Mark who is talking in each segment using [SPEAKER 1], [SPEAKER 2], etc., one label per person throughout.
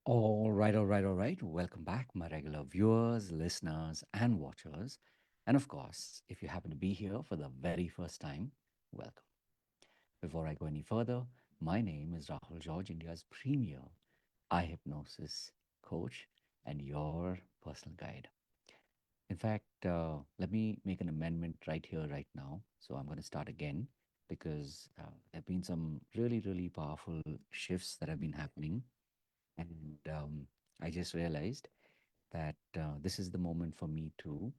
[SPEAKER 1] All right. Welcome back, my regular viewers, listeners, and watchers. And of course, if you happen to be here for the very first time, welcome. Before I go any further, my name is Rahul George, India's premier eye hypnosis coach and your personal guide. In fact, let me make an amendment right here, right now. So I'm going to start again because there have been some really powerful shifts that have been happening. And I just realized that this is the moment for me to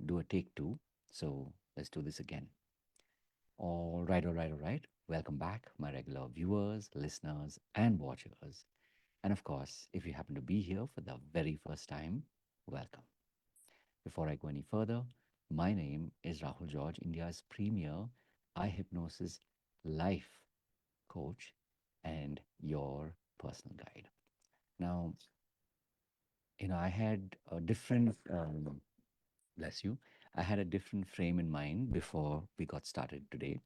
[SPEAKER 1] do a take two. So let's do this again. All right. Welcome back, my regular viewers, listeners, and watchers. And of course, if you happen to be here for the very first time, welcome. Before I go any further, my name is Rahul George, India's premier eye hypnosis life coach and your personal guide. Now, I had a different bless you. I had a different frame in mind before we got started today.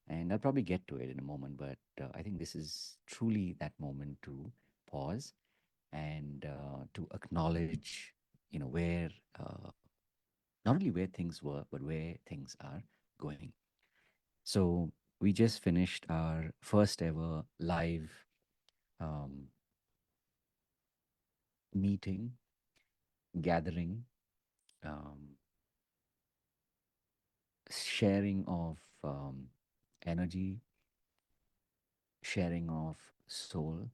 [SPEAKER 1] And I'll probably get to it in a moment, but I think this is truly that moment to pause and to acknowledge, where not only where things were, but where things are going. So we just finished our first ever live um, meeting, gathering, um, sharing of energy, sharing of soul,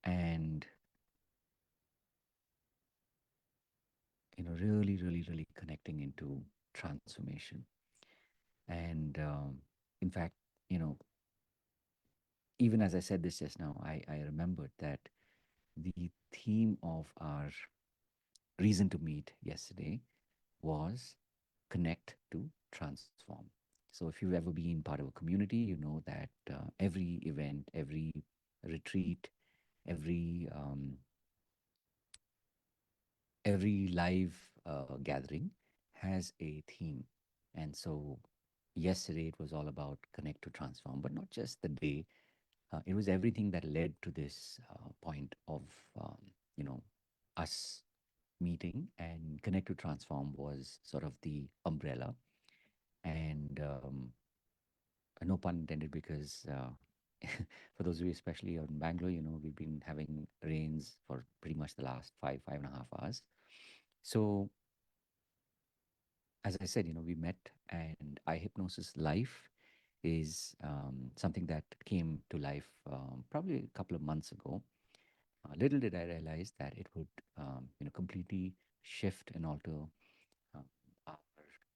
[SPEAKER 1] and really connecting into transformation. And in fact, you know even as I said this just now, I remembered that the theme of our reason to meet yesterday was connect to transform. So if you've ever been part of a community, you know that every event, every retreat, every every live gathering has a theme. And so yesterday it was all about connect to transform, but not just the day. It was everything that led to this point of, um, you know, us meeting, and connect to transform was sort of the umbrella. And no pun intended, because for those of you, especially in Bangalore, we've been having rains for pretty much the last 5.5 hours. So as I said, we met, and eye hypnosis life is something that came to life probably a couple of months ago. Little did I realize that it would, completely shift and alter uh, our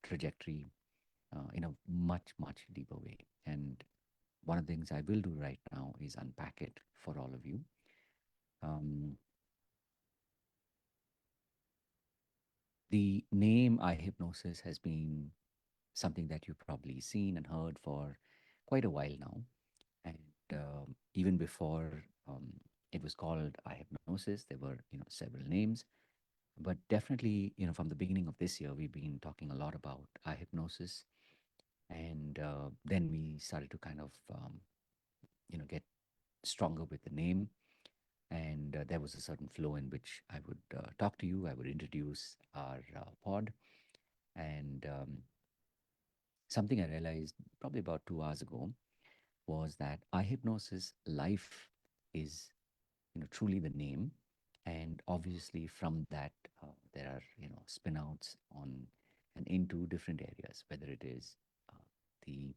[SPEAKER 1] trajectory in a much deeper way. And one of the things I will do right now is unpack it for all of you. Um, the name eye hypnosis has been something that you've probably seen and heard for quite a while now. And even before it was called eye hypnosis, there were, several names. But definitely, from the beginning of this year, we've been talking a lot about eye hypnosis. And then we started to kind of, get stronger with the name. And there was a certain flow in which I would talk to you, I would introduce our pod. And something I realized probably about 2 hours ago was that eye hypnosis life is, truly the name. And obviously, from that, there are, spin outs on and into different areas, whether it is uh, the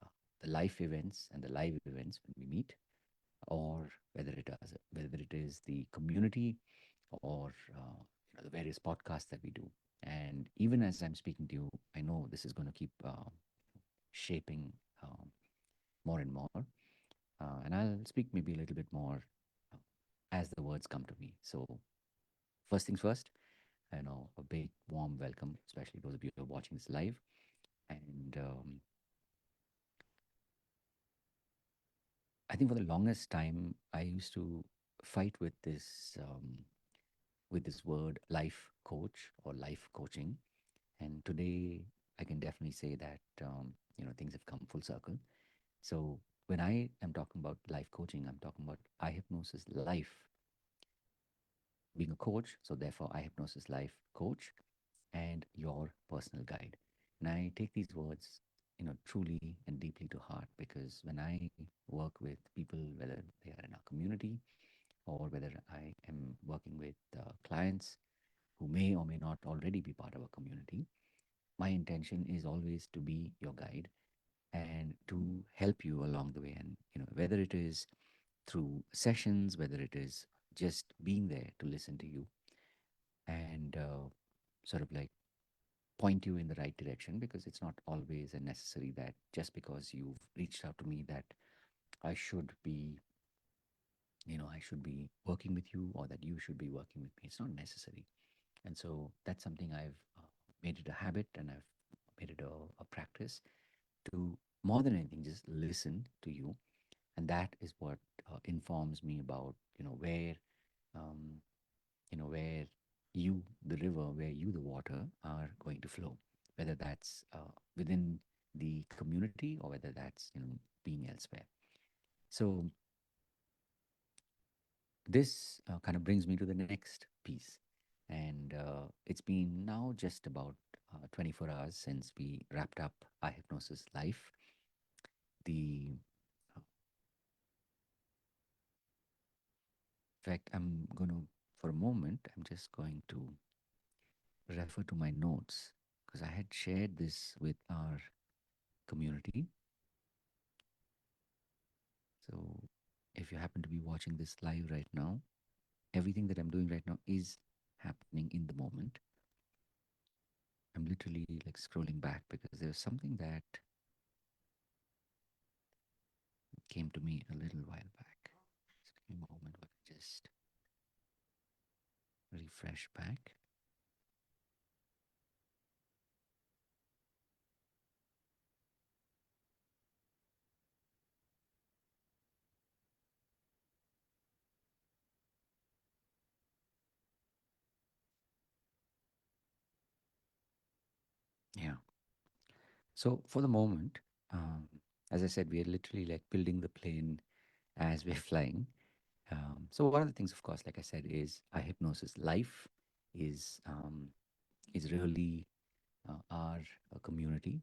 [SPEAKER 1] uh, the life events and the live events when we meet, or whether it is the community, or the various podcasts that we do. And even as I'm speaking to you, I know this is going to keep shaping more and more. And I'll speak maybe a little bit more uh, as the words come to me. So, first things first, a big warm welcome, especially those of you who are watching this live. And I think for the longest time, I used to fight with this word life coach or life coaching. And today, I can definitely say that things have come full circle. So when I am talking about life coaching, I'm talking about eye hypnosis life, being a coach. So therefore, eye hypnosis life coach and your personal guide. And I take these words, truly and deeply to heart, because when I work with people, whether they are in our community or whether I am working with clients who may or may not already be part of a community, my intention is always to be your guide and to help you along the way. And whether it is through sessions, whether it is just being there to listen to you and sort of like point you in the right direction, because it's not always and necessary that just because you've reached out to me that I should be, I should be working with you, or that you should be working with me. It's not necessary. And so that's something I've made it a habit, and I've made it a practice to, more than anything, just listen to you. And that is what informs me about, um, where you, the river, where you, the water, are going to flow, whether that's within the community or whether that's, being elsewhere. So this kind of brings me to the next piece. And it's been now just about 24 hours since we wrapped up our hypnosis life. The In fact, I'm going to, for a moment, I'm just going to refer to my notes, because I had shared this with our community. So if you happen to be watching this live right now, everything that I'm doing right now is happening in the moment. I'm literally like scrolling back because there's something that came to me a little while back. Just give me a moment while I just refresh back. Yeah. So for the moment, um, as I said, we are literally like building the plane as we're flying. So one of the things, of course, like I said, is our hypnosis life is really our community.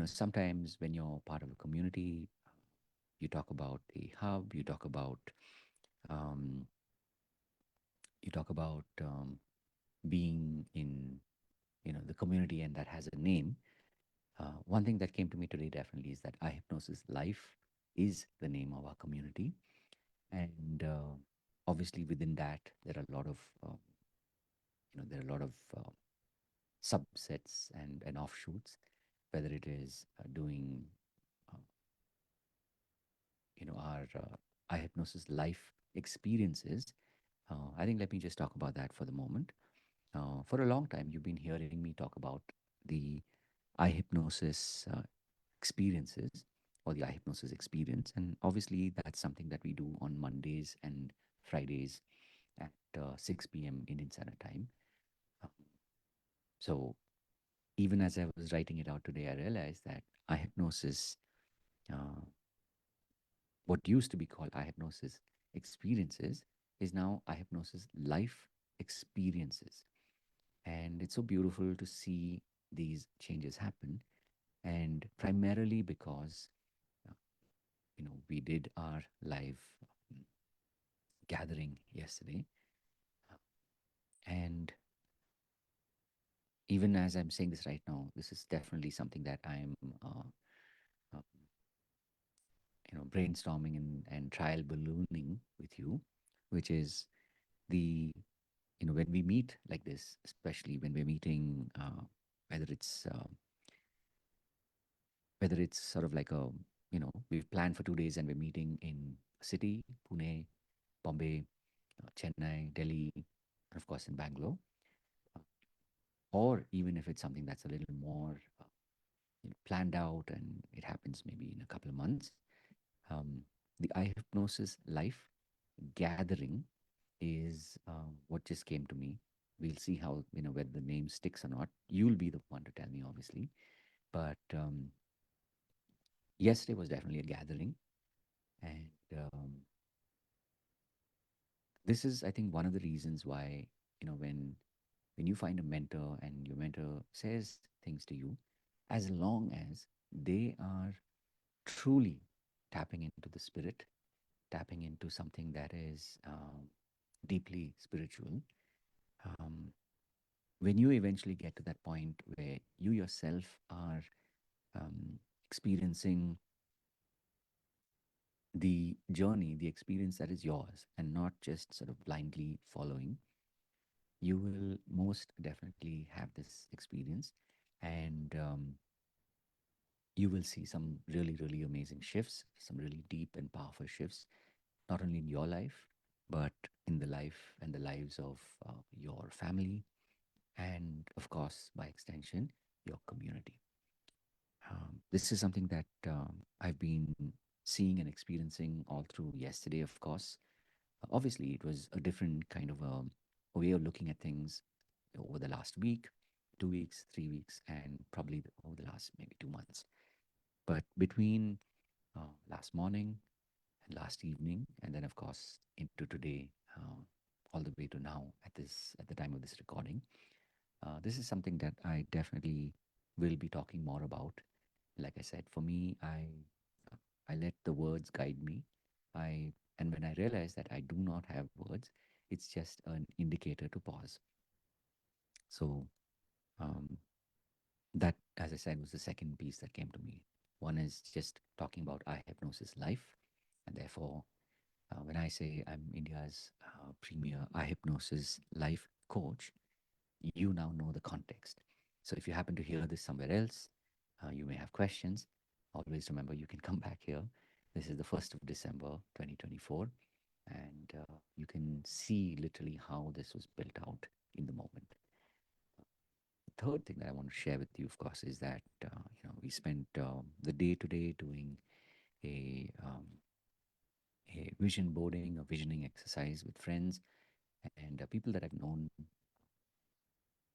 [SPEAKER 1] Sometimes when you're part of a community, you talk about a hub, um, you talk about being in the community, and that has a name. One thing that came to me today definitely is that I hypnosis life is the name of our community, and obviously within that there are a lot of there are a lot of subsets and offshoots, whether it is doing uh, our eye hypnosis life experiences. I think let me just talk about that for the moment. For a long time, you've been hearing me talk about the eye hypnosis experiences, or the eye hypnosis experience, and obviously that's something that we do on Mondays and Fridays at 6 p.m. Indian Standard Time. Um, so even as I was writing it out today, I realized that eye hypnosis, uh, what used to be called eye hypnosis experiences, is now eye hypnosis life experiences. And it's so beautiful to see these changes happen. And primarily because, uh, we did our live um, gathering yesterday. uh, And even as I'm saying this right now, this is definitely something that I'm, uh, brainstorming and trial ballooning with you, which is the, when we meet like this, especially when we're meeting, whether it's sort of like a, we've planned for 2 days and we're meeting in a city, Pune, Bombay, Chennai, Delhi, and of course in Bangalore, uh, or even if it's something that's a little more planned out and it happens maybe in a couple of months, um, the eye hypnosis life gathering is what just came to me. We'll see how, whether the name sticks or not. You'll be the one to tell me, obviously. But Yesterday was definitely a gathering, and this is, I think, one of the reasons why, when you find a mentor and your mentor says things to you, as long as they are truly tapping into the spirit, tapping into something that is deeply spiritual, um, when you eventually get to that point where you yourself are experiencing the journey, the experience that is yours, and not just sort of blindly following, you will most definitely have this experience. And you will see some really, really amazing shifts, some really deep and powerful shifts, not only in your life, but in the life and the lives of your family, and of course, by extension, your community. This is something that I've been seeing and experiencing all through yesterday, of course. Obviously, it was a different kind of a way of looking at things over the last week, 2 weeks, 3 weeks, and probably over the last maybe 2 months. But between last morning and last evening, and then of course into today, all the way to now at the time of this recording, this is something that I definitely will be talking more about. Like I said, for me, I let the words guide me. And when I realize that I do not have words, it's just an indicator to pause. So um, that, as I said, was the second piece that came to me. One is just talking about eye hypnosis life, and therefore, when I say I'm India's premier eye hypnosis life coach, you now know the context. So if you happen to hear this somewhere else, you may have questions. Always remember you can come back here. This is the 1st of December 2024, and you can see literally how this was built out in the moment. The third thing that I want to share with you, of course, is that we spent the day today doing a vision boarding, a visioning exercise with friends and people that I've known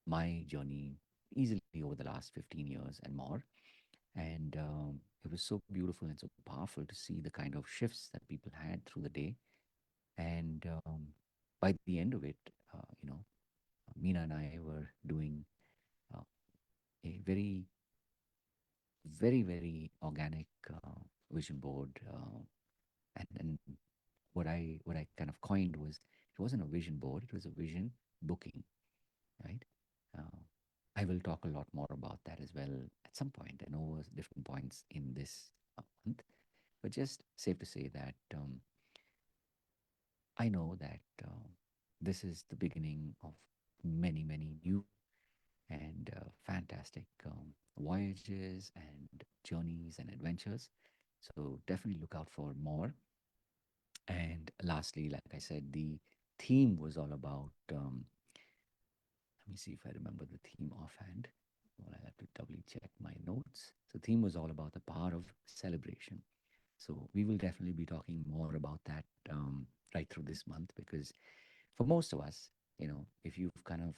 [SPEAKER 1] my journey easily over the last 15 years and more. And it was so beautiful and so powerful to see the kind of shifts that people had through the day. And by the end of it, Meena and I were doing uh, a very, very, very organic vision board. And what I kind of coined was, it wasn't a vision board; it was a vision booking, right? Uh, I will talk a lot more about that as well at some point and over different points in this month. But just safe to say that I know that this is the beginning of many, many new and fantastic voyages and journeys and adventures. So definitely look out for more. And lastly, like I said, the theme was all about. Let me see if I remember the theme offhand. Well, I have to doubly check my notes. So, theme was all about the power of celebration. So, we will definitely be talking more about that right through this month, because for most of us, if you've kind of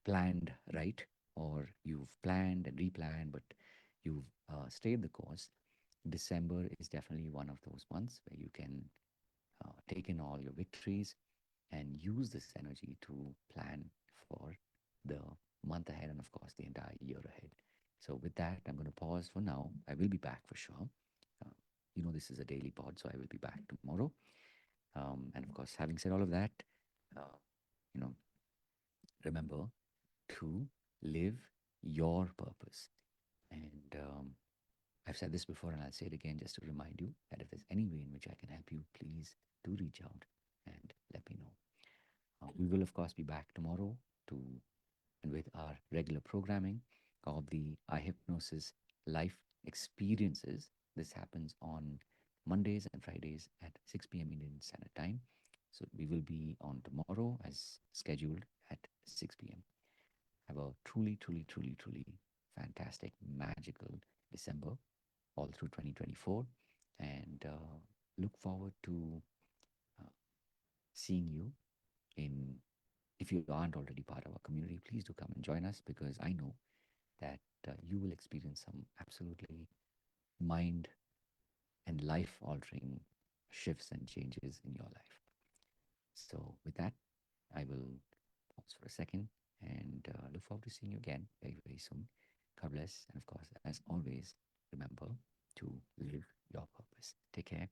[SPEAKER 1] planned right, or you've planned and replanned, but you've stayed the course, December is definitely one of those months where you can take in all your victories and use this energy to plan for the month ahead and, of course, the entire year ahead. So, with that, I'm going to pause for now. I will be back for sure. Uh, this is a daily pod, so I will be back tomorrow. And, of course, having said all of that, uh, you know, remember to live your purpose. And I've said this before and I'll say it again just to remind you that if there's any way in which I can help you, please do reach out and let me know. We will, of course, be back tomorrow to and with our regular programming of the eye hypnosis life experiences. This happens on Mondays and Fridays at 6 p.m. Indian Standard Time. So we will be on tomorrow as scheduled at 6 p.m. Have a truly, truly, truly, truly fantastic, magical December all through 2024, and look forward to uh, seeing you in. If you aren't already part of our community, please do come and join us, because I know that you will experience some absolutely mind and life altering shifts and changes in your life. So, with that, I will pause for a second and look forward to seeing you again very, very soon. God bless. And of course, as always, remember to live your purpose. Take care.